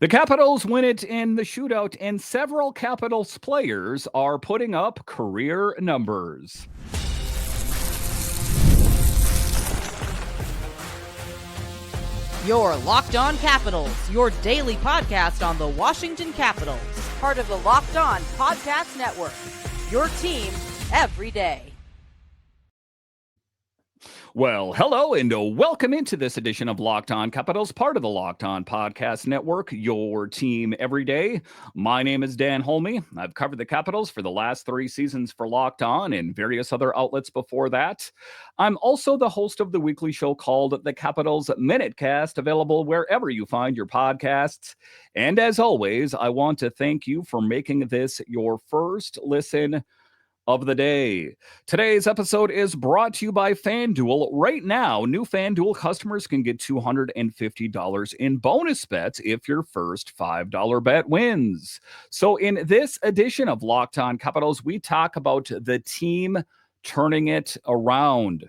The Capitals win it in the shootout, and several Capitals players are putting up career numbers. Your Locked On Capitals, your daily podcast on the Washington Capitals, part of the Locked On Podcast Network. Your team every day. Well, hello and welcome into this edition of Locked On Capitals, part of the Locked On Podcast Network, your team every day. My name is Dan Holme. I've covered the Capitals for the last 3 seasons for Locked On and various other outlets before that. I'm also the host of the weekly show called The Capitals Minutecast, available wherever you find your podcasts. And as always, I want to thank you for making this your first listen of the day. Today's episode is brought to you by FanDuel. Right now, new FanDuel customers can get $250 in bonus bets if your first $5 bet wins. So in this edition of Locked On Capitals, we talk about the team turning it around.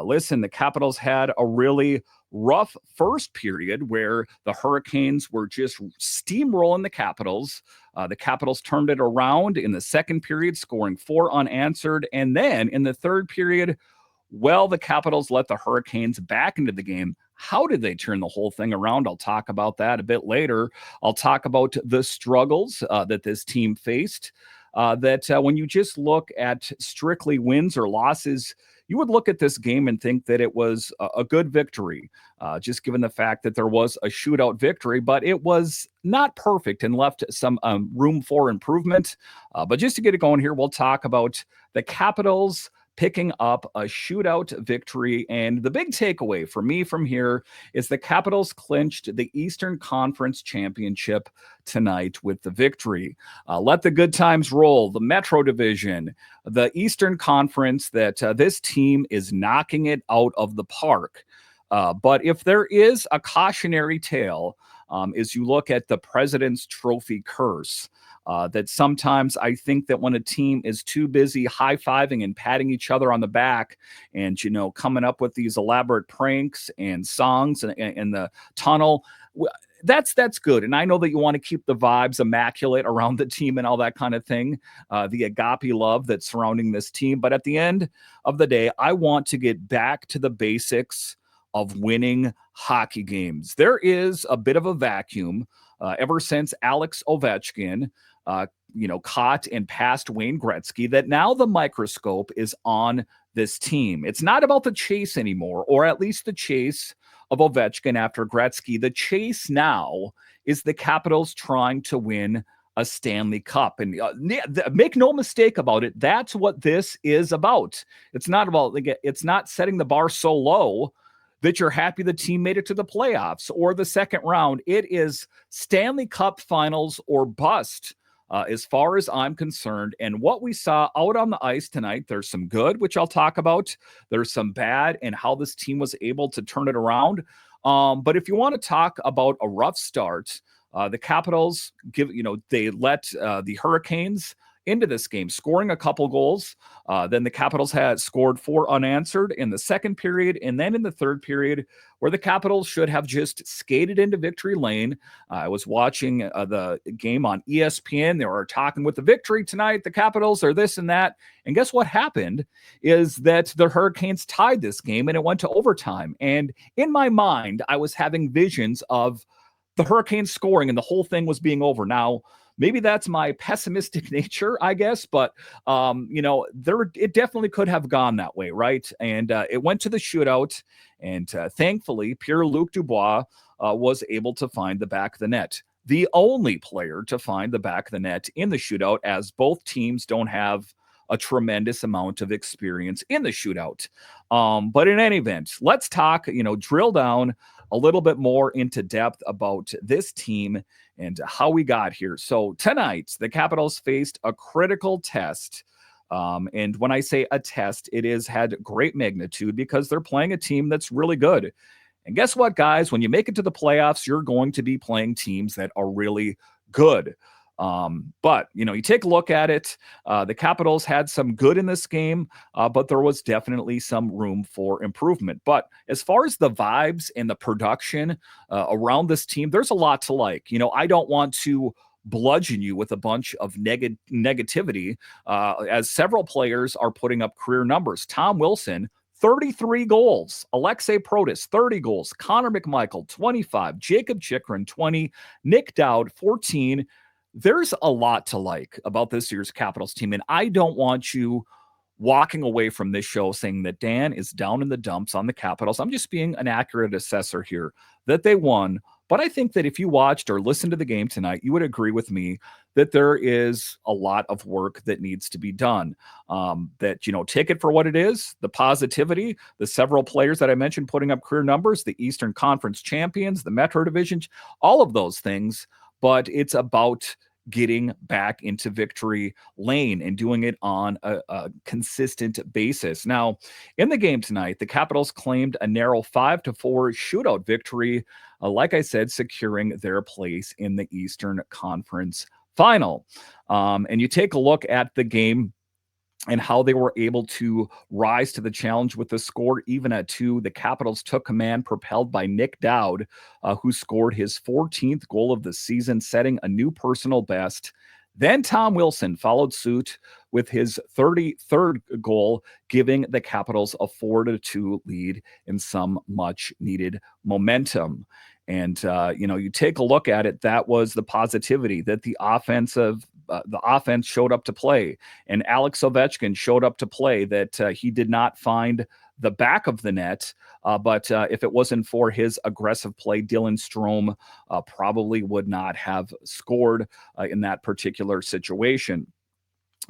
Listen, the Capitals had a really rough first period where the Hurricanes were just steamrolling the Capitals. The Capitals turned it around in the second period, scoring 4 unanswered. And then in the third period, well, the Capitals let the Hurricanes back into the game. How did they turn the whole thing around? I'll talk about that a bit later. I'll talk about the struggles that this team faced. When you just look at strictly wins or losses, you would look at this game and think that it was a good victory, just given the fact that there was a shootout victory, but it was not perfect and left some room for improvement. But just to get it going here, we'll talk about the Capitals picking up a shootout victory. And the big takeaway for me from here is the Capitals clinched the Eastern Conference Championship tonight with the victory. Let the good times roll. The Metro Division, the Eastern Conference, that this team is knocking it out of the park. But if there is a cautionary tale, as you look at the President's Trophy curse, that sometimes I think that when a team is too busy high-fiving and patting each other on the back and, coming up with these elaborate pranks and songs in the tunnel, that's good. And I know that you want to keep the vibes immaculate around the team and all that kind of thing, the agape love that's surrounding this team. But at the end of the day, I want to get back to the basics of winning hockey games. There is a bit of a vacuum ever since Alex Ovechkin caught and passed Wayne Gretzky, that now the microscope is on this team. It's not about the chase anymore, or at least the chase of Ovechkin after Gretzky. The chase now is the Capitals trying to win a Stanley Cup. And make no mistake about it, that's what this is about. It's not setting the bar so low that you're happy the team made it to the playoffs or the second round. It is Stanley Cup finals or bust. As far as I'm concerned. And what we saw out on the ice tonight, there's some good, which I'll talk about. There's some bad and how this team was able to turn it around. But if you want to talk about a rough start, the Capitals they let the Hurricanes into this game, scoring a couple goals. Then the Capitals had scored 4 unanswered in the second period. And then in the third period, where the Capitals should have just skated into victory lane. I was watching the game on ESPN. They were talking with the victory tonight. The Capitals are this and that. And guess what happened is that the Hurricanes tied this game and it went to overtime. And in my mind, I was having visions of the Hurricanes scoring and the whole thing was being over. Now, maybe that's my pessimistic nature, I guess, but it definitely could have gone that way, right? And it went to the shootout, and thankfully, Pierre-Luc Dubois was able to find the back of the net. The only player to find the back of the net in the shootout, as both teams don't have a tremendous amount of experience in the shootout. But in any event, let's talk, drill down a little bit more into depth about this team and how we got here. So tonight, the Capitals faced a critical test. And when I say a test, it has had great magnitude because they're playing a team that's really good. And guess what, guys? When you make it to the playoffs, you're going to be playing teams that are really good. But, you take a look at it. The Capitals had some good in this game, but there was definitely some room for improvement. But as far as the vibes and the production around this team, there's a lot to like. I don't want to bludgeon you with a bunch of negativity, as several players are putting up career numbers. Tom Wilson, 33 goals. Aliaksei Protas, 30 goals. Connor McMichael, 25. Jakob Chychrun, 20. Nic Dowd, 14. There's a lot to like about this year's Capitals team, and I don't want you walking away from this show saying that Dan is down in the dumps on the Capitals. I'm just being an accurate assessor here, that they won. But I think that if you watched or listened to the game tonight, you would agree with me that there is a lot of work that needs to be done. Take it for what it is, the positivity, the several players that I mentioned putting up career numbers, the Eastern Conference champions, the Metro Division, all of those things. But it's about getting back into victory lane and doing it on a consistent basis. Now, in the game tonight, the Capitals claimed a narrow 5-4 shootout victory, like I said, securing their place in the Eastern Conference final. And you take a look at the game and how they were able to rise to the challenge with the score even at 2. The Capitals took command, propelled by Nic Dowd, who scored his 14th goal of the season, setting a new personal best. Then Tom Wilson followed suit with his 33rd goal, giving the Capitals a 4-2 lead in some much-needed momentum. And, you take a look at it, that was the positivity that the offense showed up to play. And Alex Ovechkin showed up to play, that he did not find the back of the net. But if it wasn't for his aggressive play, Dylan Strome probably would not have scored in that particular situation.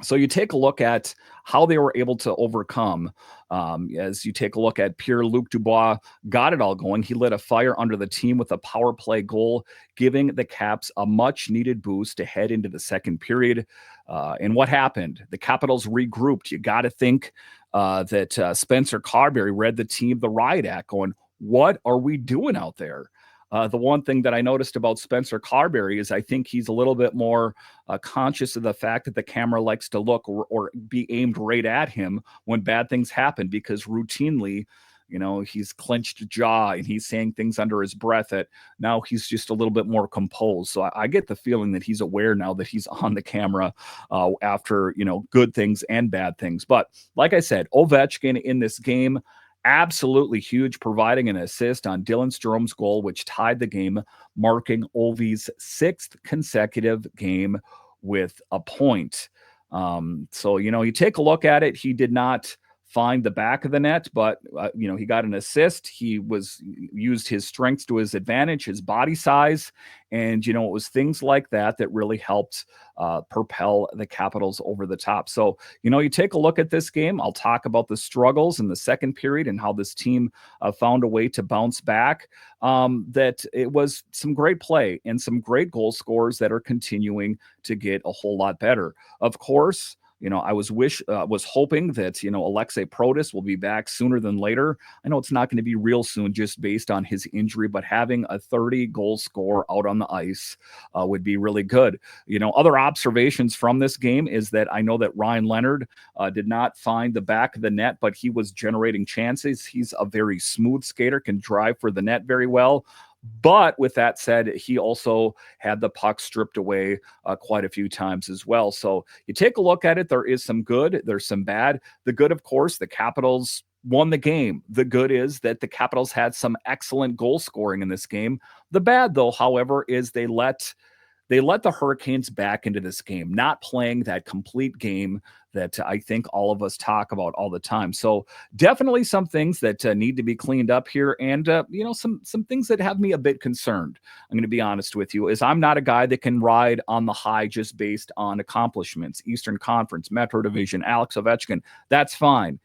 So you take a look at how they were able to overcome. As you take a look at Pierre-Luc Dubois, got it all going. He lit a fire under the team with a power play goal, giving the Caps a much-needed boost to head into the second period. And what happened? The Capitals regrouped. You got to think that Spencer Carberry read the team the riot act, going, what are we doing out there? The one thing that I noticed about Spencer Carberry is I think he's a little bit more conscious of the fact that the camera likes to look or be aimed right at him when bad things happen, because routinely, he's clenched jaw and he's saying things under his breath that now he's just a little bit more composed. So I get the feeling that he's aware now that he's on the camera after, good things and bad things. But like I said, Ovechkin in this game, absolutely huge, providing an assist on Dylan Strome's goal, which tied the game, marking Ovi's 6th consecutive game with a point. So, you take a look at it. He did not find the back of the net, but, he got an assist. He used his strengths to his advantage, his body size. And, it was things like that that really helped propel the Capitals over the top. So, you take a look at this game. I'll talk about the struggles in the second period and how this team found a way to bounce back. That it was some great play and some great goal scorers that are continuing to get a whole lot better. Of course, I was hoping that, Aliaksei Protas will be back sooner than later. I know it's not going to be real soon just based on his injury, but having a 30-goal scorer out on the ice would be really good. Other observations from this game is that I know that Ryan Leonard did not find the back of the net, but he was generating chances. He's a very smooth skater, can drive for the net very well. But with that said, he also had the puck stripped away quite a few times as well. So you take a look at it, there is some good, there's some bad. The good, of course, the Capitals won the game. The good is that the Capitals had some excellent goal scoring in this game. The bad, though, however, is they let the Hurricanes back into this game, not playing that complete game that I think all of us talk about all the time. So definitely some things that need to be cleaned up here. And, some things that have me a bit concerned, I'm going to be honest with you, is I'm not a guy that can ride on the high just based on accomplishments. Eastern Conference, Metro Division, Alex Ovechkin, that's fine.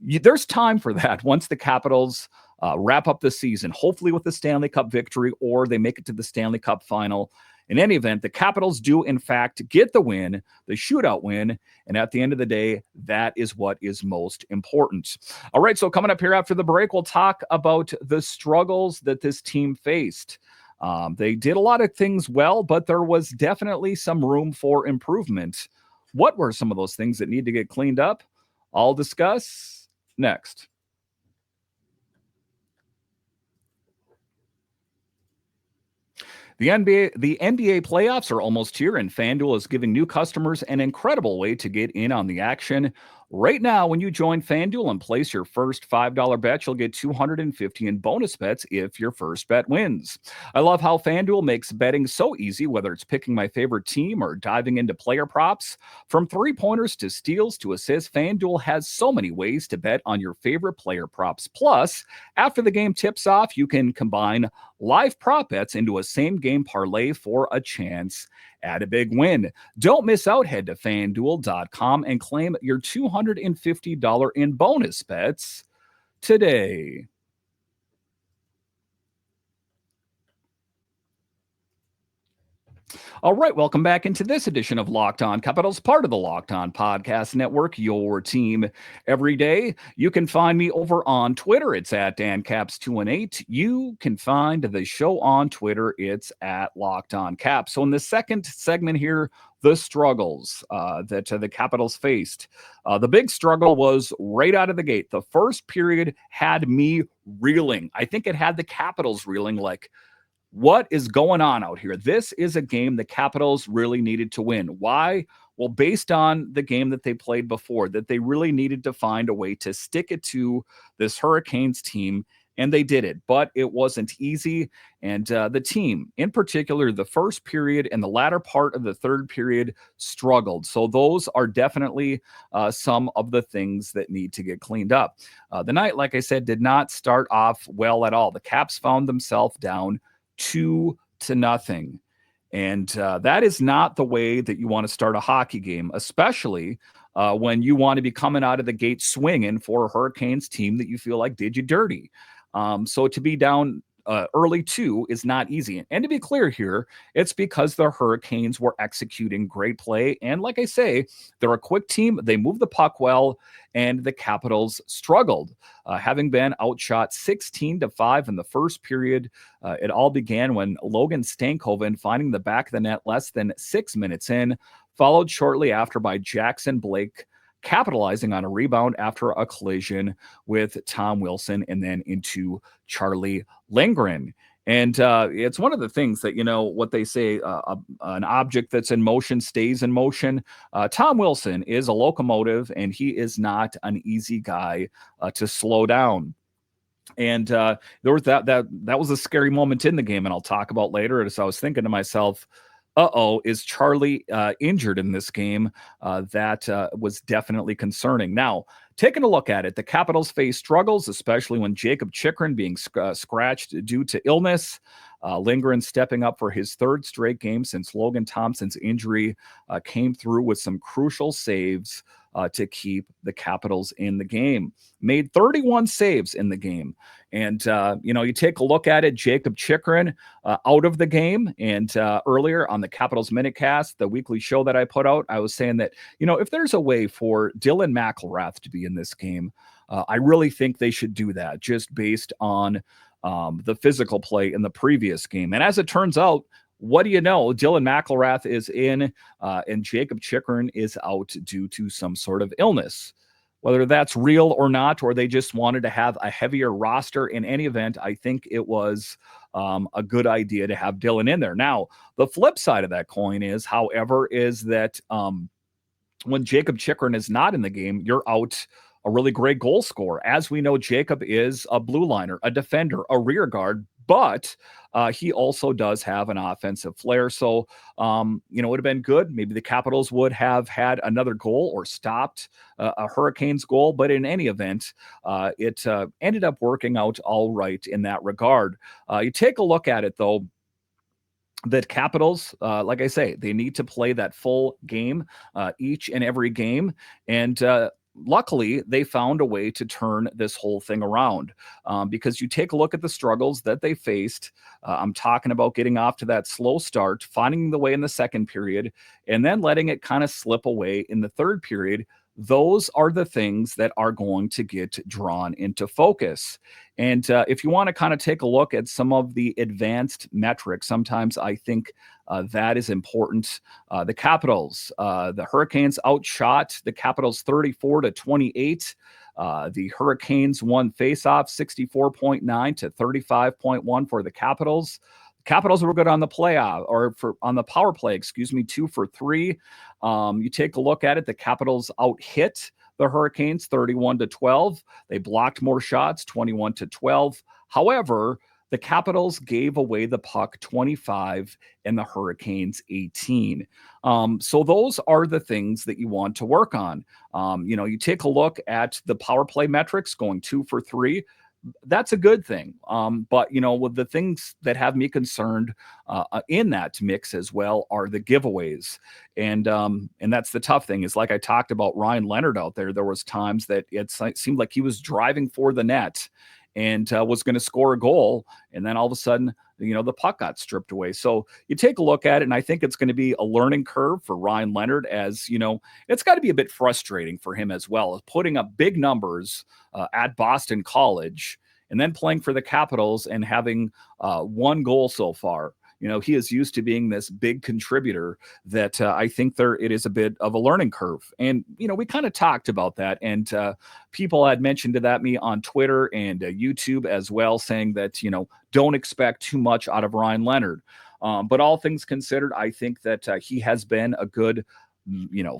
There's time for that once the Capitals wrap up the season, hopefully with the Stanley Cup victory, or they make it to the Stanley Cup final. In any event, the Capitals do, in fact, get the win, the shootout win. And at the end of the day, that is what is most important. All right, so coming up here after the break, we'll talk about the struggles that this team faced. They did a lot of things well, but there was definitely some room for improvement. What were some of those things that need to get cleaned up? I'll discuss next. The NBA playoffs are almost here, and FanDuel is giving new customers an incredible way to get in on the action. Right now, when you join FanDuel and place your first $5 bet, you'll get $250 in bonus bets if your first bet wins. I love how FanDuel makes betting so easy, whether it's picking my favorite team or diving into player props. From three-pointers to steals to assists, FanDuel has so many ways to bet on your favorite player props. Plus, after the game tips off, you can combine live prop bets into a same-game parlay for a chance at a big win. Don't miss out. Head to FanDuel.com and claim your $250 in bonus bets today. All right, welcome back into this edition of Locked On Capitals, part of the Locked On Podcast Network, your team every day. You can find me over on Twitter. It's at DanCaps218. You can find the show on Twitter. It's at Locked On Caps. So in the second segment here, the struggles that the Capitals faced. The big struggle was right out of the gate. The first period had me reeling. I think it had the Capitals reeling like, what is going on out here? This is a game the Capitals really needed to win. Why? Well, based on the game that they played before, that they really needed to find a way to stick it to this Hurricanes team, and they did it. But it wasn't easy, and the team, in particular, the first period and the latter part of the third period struggled. So those are definitely some of the things that need to get cleaned up. The night, like I said, did not start off well at all. The Caps found themselves down 2-0. And that is not the way that you want to start a hockey game, especially when you want to be coming out of the gate swinging for a Hurricanes team that you feel like did you dirty. So to be down early 2 is not easy. And to be clear here, it's because the Hurricanes were executing great play. And like I say, they're a quick team. They move the puck well, and the Capitals struggled. Having been outshot 16-5 in the first period, it all began when Logan Stankoven finding the back of the net less than 6 minutes in, followed shortly after by Jackson Blake capitalizing on a rebound after a collision with Tom Wilson, and then into Charlie Lindgren. And it's one of the things that, you know, what they say, an object that's in motion stays in motion. Tom Wilson is a locomotive, and he is not an easy guy to slow down. And there was that was a scary moment in the game, and I'll talk about later. As I was thinking to myself, is Charlie injured in this game? That was definitely concerning. Now, taking a look at it, the Capitals face struggles, especially when Jakob Chychrun being scratched due to illness. Lindgren stepping up for his third straight game since Logan Thompson's injury, came through with some crucial saves to keep the Capitals in the game. Made 31 saves in the game. And, you take a look at it, Jakob Chychrun out of the game. And earlier on the Capitals Minutecast, the weekly show that I put out, I was saying that, if there's a way for Dylan McIlrath to be in this game, I really think they should do that, just based on the physical play in the previous game. And as it turns out, what do you know? Dylan McIlrath is in, and Jakob Chychrun is out due to some sort of illness. Whether that's real or not, or they just wanted to have a heavier roster, in any event, I think it was a good idea to have Dylan in there. Now, the flip side of that coin is, however, is that when Jakob Chychrun is not in the game, you're out a really great goal scorer. As we know, Jakob is a blue liner, a defender, a rear guard, but he also does have an offensive flair. So, it would have been good. Maybe the Capitals would have had another goal or stopped a Hurricanes goal. But in any event, it ended up working out all right in that regard. You take a look at it, though. The Capitals, like I say, they need to play that full game each and every game. And luckily, they found a way to turn this whole thing around, because you take a look at the struggles that they faced. I'm talking about getting off to that slow start, finding the way in the second period, and then letting it kind of slip away in the third period. those are the things that are going to get drawn into focus. And if you want to kind of take a look at some of the advanced metrics, sometimes I think that is important. The Capitals, the Hurricanes outshot the Capitals 34-28. The Hurricanes won faceoff 64.9 to 35.1 for the Capitals. Capitals were good on the on the power play, 2 for 3. You take a look at it, the Capitals out-hit the Hurricanes 31-12. They blocked more shots, 21-12. However, the Capitals gave away the puck 25 and the Hurricanes 18. So those are the things that you want to work on. You take a look at the power play metrics, going 2 for 3. That's a good thing. But with the things that have me concerned in that mix as well are the giveaways. And that's the tough thing, is like I talked about Ryan Leonard out there. There was times that it seemed like he was driving for the net and was going to score a goal. And then all of a sudden, the puck got stripped away. So you take a look at it, and I think it's going to be a learning curve for Ryan Leonard, as it's got to be a bit frustrating for him as well, as putting up big numbers at Boston College and then playing for the Capitals and having one goal so far. He is used to being this big contributor that I think it is a bit of a learning curve. And, we kind of talked about that. And people had mentioned to me on Twitter and YouTube as well, saying that, don't expect too much out of Ryan Leonard. But all things considered, I think that he has been a good,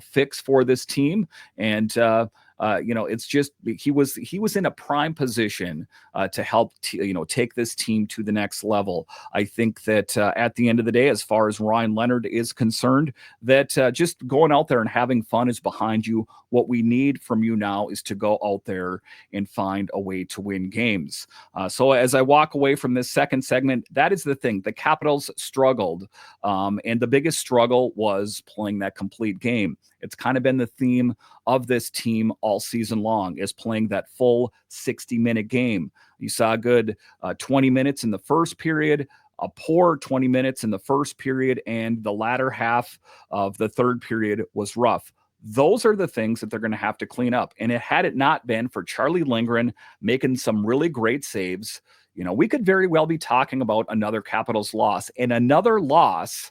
fix for this team. And, it's just he was in a prime position to help take this team to the next level. I think that at the end of the day, as far as Ryan Leonard is concerned, that just going out there and having fun is behind you. What we need from you now is to go out there and find a way to win games. So as I walk away from this second segment, that is the thing. The Capitals struggled, and the biggest struggle was playing that complete game. It's kind of been the theme of this team all season long, is playing that full 60-minute game. You saw a good 20 minutes in the first period, a poor 20 minutes in the first period, and the latter half of the third period was rough. Those are the things that they're going to have to clean up. And had it not been for Charlie Lindgren making some really great saves, we could very well be talking about another Capitals loss, and another loss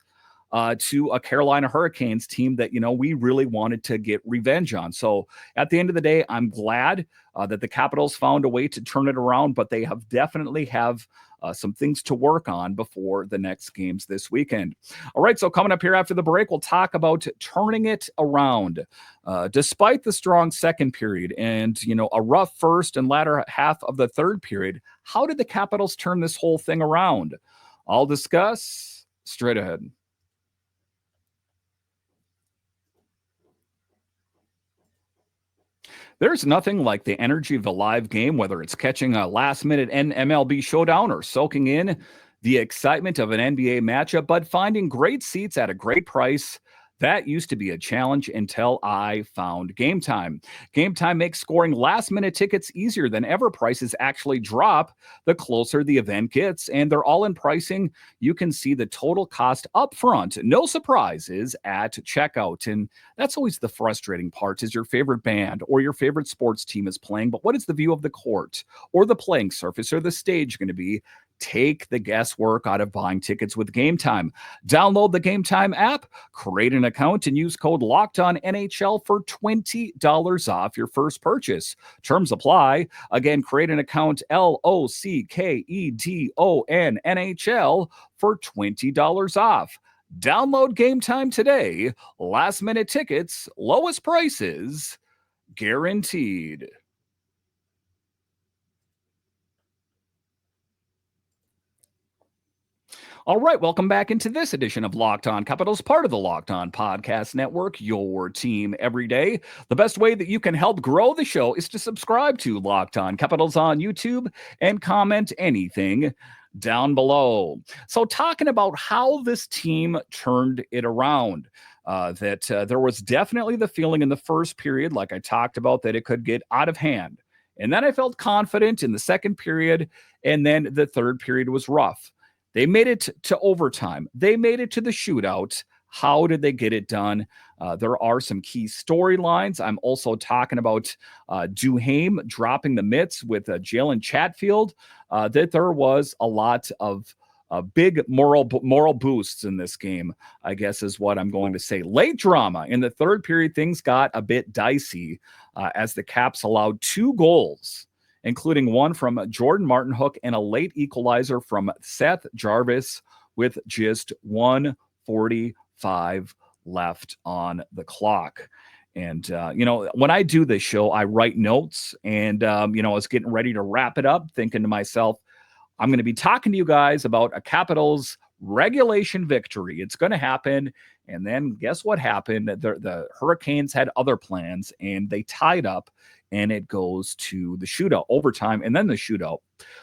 to a Carolina Hurricanes team that, we really wanted to get revenge on. So at the end of the day, I'm glad that the Capitals found a way to turn it around, but they definitely have some things to work on before the next games this weekend. All right, so coming up here after the break, we'll talk about turning it around. Despite the strong second period and, a rough first and latter half of the third period, how did the Capitals turn this whole thing around? I'll discuss straight ahead. There's nothing like the energy of a live game, whether it's catching a last-minute MLB showdown or soaking in the excitement of an NBA matchup, but finding great seats at a great price. That used to be a challenge until I found Game Time. Game Time makes scoring last-minute tickets easier than ever. Prices actually drop the closer the event gets, and they're all in pricing. You can see the total cost up front. No surprises at checkout. And that's always the frustrating part, is your favorite band or your favorite sports team is playing, but what is the view of the court or the playing surface or the stage going to be? Take the guesswork out of buying tickets with Game Time. Download the Game Time app, create an account, and use code LOCKEDONNHL for $20 off your first purchase. Terms apply. Again, create an account, LOCKEDONNHL for $20 off. Download Game Time today. Last minute tickets, lowest prices, guaranteed. All right, welcome back into this edition of Locked On Capitals, part of the Locked On Podcast Network, your team every day. The best way that you can help grow the show is to subscribe to Locked On Capitals on YouTube and comment anything down below. So talking about how this team turned it around, there was definitely the feeling in the first period, like I talked about, that it could get out of hand. And then I felt confident in the second period, and then the third period was rough. They made it to overtime. They made it to the shootout. How did they get it done? There are some key storylines. I'm also talking about Duhaime dropping the mitts with Jalen Chatfield. That there was a lot of big moral boosts in this game, I guess is what I'm going to say. Late drama in the third period, things got a bit dicey as the Caps allowed 2 goals, including one from Jordan Martinhook and a late equalizer from Seth Jarvis with just 1:45 left on the clock. And, when I do this show, I write notes and, I was getting ready to wrap it up, thinking to myself, I'm going to be talking to you guys about a Capitals regulation victory. It's going to happen. And then guess what happened? The Hurricanes had other plans and they tied up, and it goes to the shootout, overtime, and then the shootout.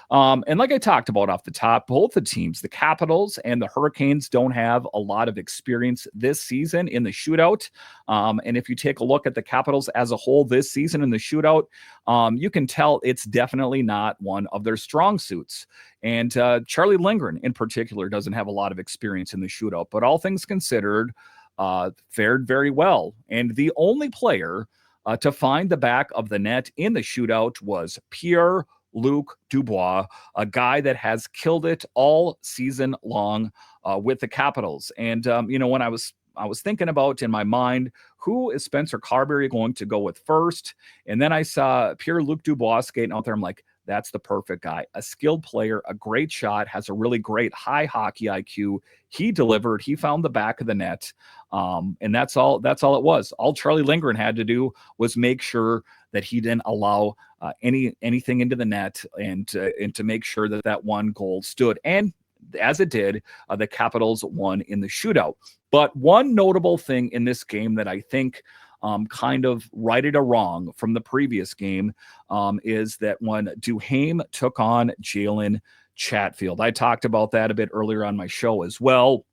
And like I talked about off the top, both the teams, the Capitals and the Hurricanes, don't have a lot of experience this season in the shootout. And if you take a look at the Capitals as a whole this season in the shootout, you can tell it's definitely not one of their strong suits. And Charlie Lindgren in particular doesn't have a lot of experience in the shootout, but all things considered, fared very well. And the only player to find the back of the net in the shootout was Pierre-Luc Dubois, a guy that has killed it all season long with the Capitals. And, when I was thinking about in my mind, who is Spencer Carberry going to go with first? And then I saw Pierre-Luc Dubois skating out there. I'm like, that's the perfect guy, a skilled player, a great shot, has a really great high hockey IQ. He delivered, he found the back of the net. And that's all it was. All Charlie Lindgren had to do was make sure that he didn't allow anything into the net and to make sure that one goal stood. And as it did, the Capitals won in the shootout. But one notable thing in this game that I think kind of righted a wrong from the previous game is that when Duhaime took on Jalen Chatfield, I talked about that a bit earlier on my show as well,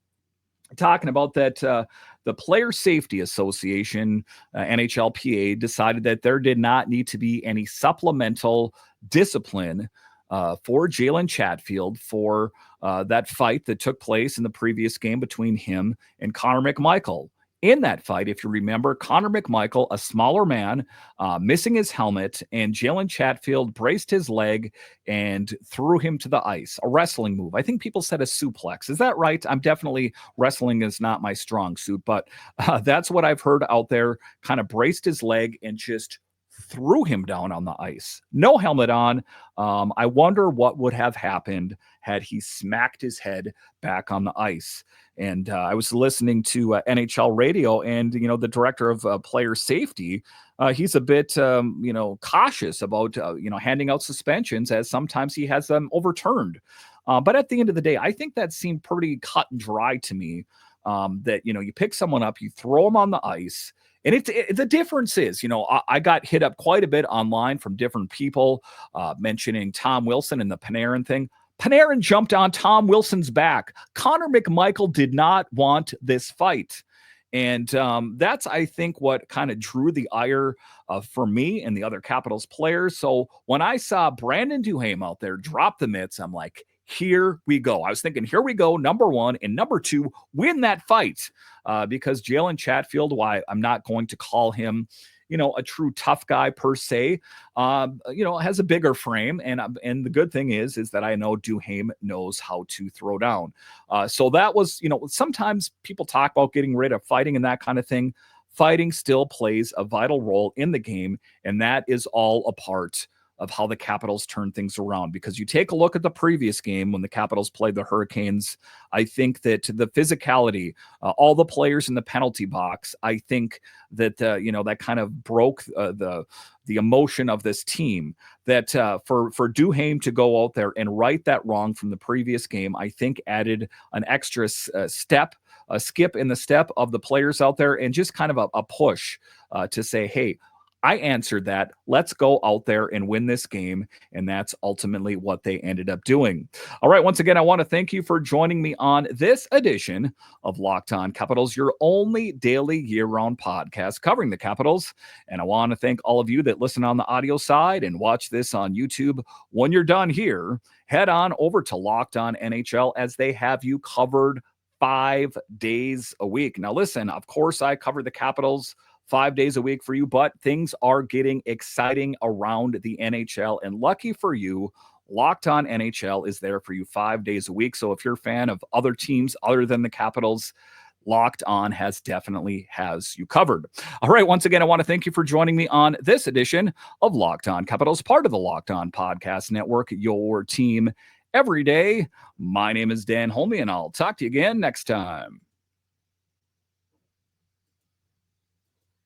talking about that the Player Safety Association, NHLPA, decided that there did not need to be any supplemental discipline for Jalen Chatfield for that fight that took place in the previous game between him and Connor McMichael. In that fight, if you remember, Connor McMichael, a smaller man, missing his helmet, and Jalen Chatfield braced his leg and threw him to the ice. A wrestling move. I think people said a suplex. Is that right? Wrestling is not my strong suit, but that's what I've heard out there. Kind of braced his leg and just threw him down on the ice. No helmet on. I wonder what would have happened had he smacked his head back on the ice. And I was listening to NHL radio, and, the director of player safety, he's a bit, cautious about, handing out suspensions, as sometimes he has them overturned. But at the end of the day, I think that seemed pretty cut and dry to me, that, you pick someone up, you throw them on the ice. And the difference is, I got hit up quite a bit online from different people mentioning Tom Wilson and the Panarin thing. Panarin jumped on Tom Wilson's back. Connor McMichael did not want this fight. And that's, I think, what kind of drew the ire for me and the other Capitals players. So when I saw Brandon Duhaime out there drop the mitts, I'm like, here we go. I was thinking, here we go, number one. And number two, win that fight. Because Jalen Chatfield, why I'm not going to call him, a true tough guy per se, has a bigger frame. And the good thing is that I know Duhaime knows how to throw down. So that was, sometimes people talk about getting rid of fighting and that kind of thing. Fighting still plays a vital role in the game. And that is all a part of how the Capitals turn things around. Because you take a look at the previous game when the Capitals played the Hurricanes, I think that the physicality, all the players in the penalty box, I think that, that kind of broke the emotion of this team. That for Duhaime to go out there and right that wrong from the previous game, I think added an extra step, a skip in the step of the players out there, and just kind of a push to say, hey, I answered that. Let's go out there and win this game. And that's ultimately what they ended up doing. All right. Once again, I want to thank you for joining me on this edition of Locked On Capitals, your only daily year-round podcast covering the Capitals. And I want to thank all of you that listen on the audio side and watch this on YouTube. When you're done here, head on over to Locked On NHL, as they have you covered 5 days a week. Now, listen, of course, I cover the Capitals 5 days a week for you, but things are getting exciting around the NHL. And lucky for you, Locked On NHL is there for you 5 days a week. So if you're a fan of other teams other than the Capitals, Locked On definitely has you covered. All right. Once again, I want to thank you for joining me on this edition of Locked On Capitals, part of the Locked On Podcast Network, your team every day. My name is Dan Holme, and I'll talk to you again next time.